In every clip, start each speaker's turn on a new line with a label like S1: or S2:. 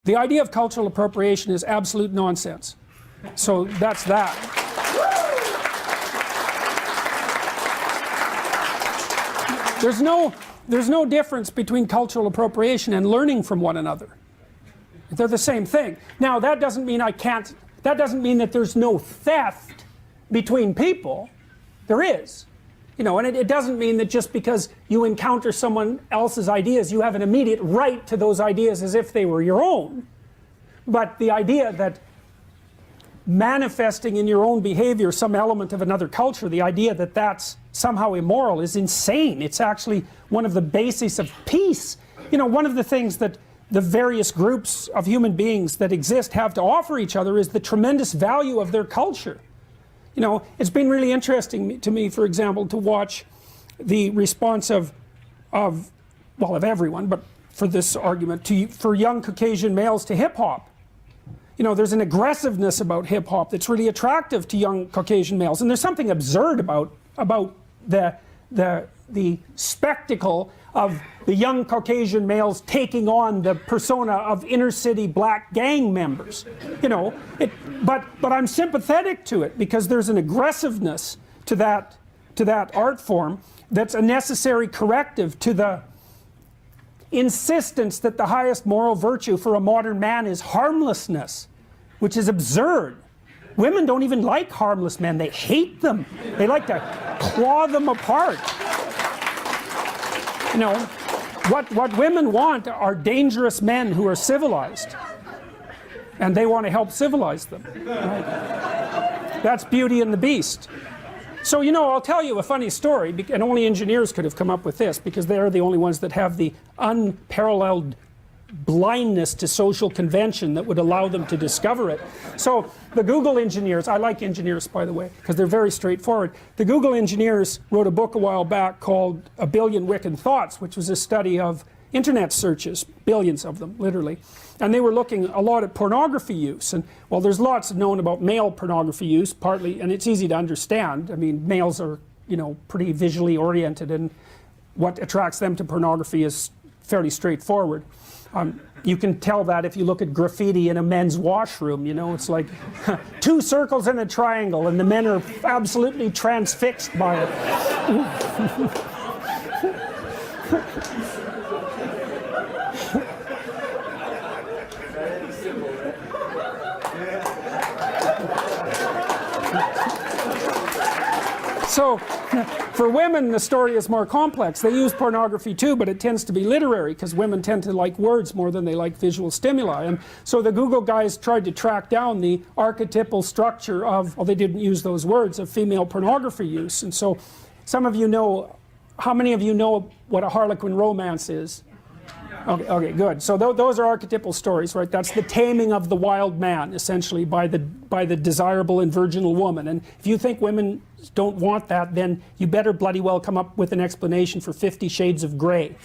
S1: The idea of cultural appropriation is absolute nonsense. So that's that. There's no difference between cultural appropriation and learning from one another. They're the same thing. Now that doesn't mean that doesn't mean that there's no theft between people. There is. You know, and it doesn't mean that just because you encounter someone else's ideas, you have an immediate right to those ideas as if they were your own. But the idea that manifesting in your own behavior some element of another culture, the idea that that's somehow immoral is insane. It's actually one of the bases of peace. You know, one of the things that the various groups of human beings that exist have to offer each other is the tremendous value of their culture. You know, it's been really interesting to me, for example, to watch the response of everyone, but for this argument, for young Caucasian males to hip-hop. You know, there's an aggressiveness about hip-hop that's really attractive to young Caucasian males, and there's something absurd about the spectacle of the young Caucasian males taking on the persona of inner-city black gang members. You know, but I'm sympathetic to it because there's an aggressiveness to that art form that's a necessary corrective to the insistence that the highest moral virtue for a modern man is harmlessness, which is absurd. Women don't even like harmless men, they hate them. They like to claw them apart. You know, what women want are dangerous men who are civilized. And they want to help civilize them. Right? That's Beauty and the Beast. So, you know, I'll tell you a funny story, and only engineers could have come up with this because they're the only ones that have the unparalleled blindness to social convention that would allow them to discover it. So the Google engineers, I like engineers by the way, because they're very straightforward. The Google engineers wrote a book a while back called A Billion Wiccan Thoughts, which was a study of internet searches, billions of them, literally. And they were looking a lot at pornography use. And well, there's lots known about male pornography use, partly, and it's easy to understand. I mean, males are, you know, pretty visually oriented, and what attracts them to pornography is fairly straightforward. You can tell that if you look at graffiti in a men's washroom. You know, it's like 2 circles and a triangle, and the men are absolutely transfixed by it. So, for women, the story is more complex. They use pornography too, but it tends to be literary because women tend to like words more than they like visual stimuli. And so the Google guys tried to track down the archetypal structure of, well, they didn't use those words, of female pornography use. And so some of you know, how many of you know what a Harlequin romance is? Okay, good. So those are archetypal stories, right? That's the taming of the wild man, essentially, by the desirable and virginal woman. And if you think women don't want that, then you better bloody well come up with an explanation for 50 Shades of Grey,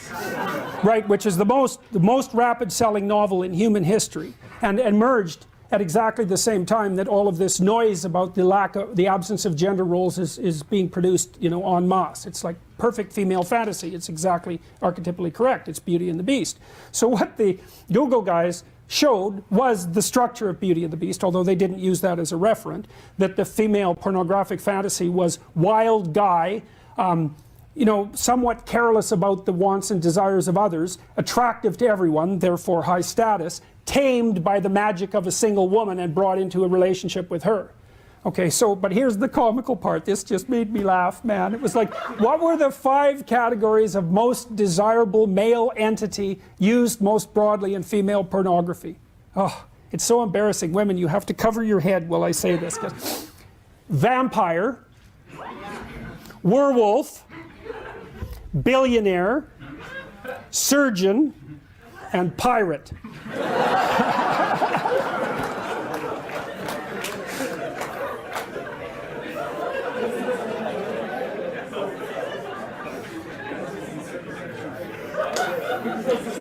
S1: right? Which is the most rapid-selling novel in human history, and emerged at exactly the same time that all of this noise about the absence of gender roles is being produced, you know, en masse. It's like perfect female fantasy. It's exactly archetypally correct. It's Beauty and the Beast. So what the Google guys showed was the structure of Beauty and the Beast, although they didn't use that as a referent, that the female pornographic fantasy was wild guy, you know, somewhat careless about the wants and desires of others, attractive to everyone, therefore high status, tamed by the magic of a single woman and brought into a relationship with her. Okay, so, but here's the comical part. This just made me laugh, man. It was like, what were the 5 categories of most desirable male entity used most broadly in female pornography? Oh, it's so embarrassing. Women, you have to cover your head while I say this. Vampire, werewolf, billionaire, surgeon, and pirate.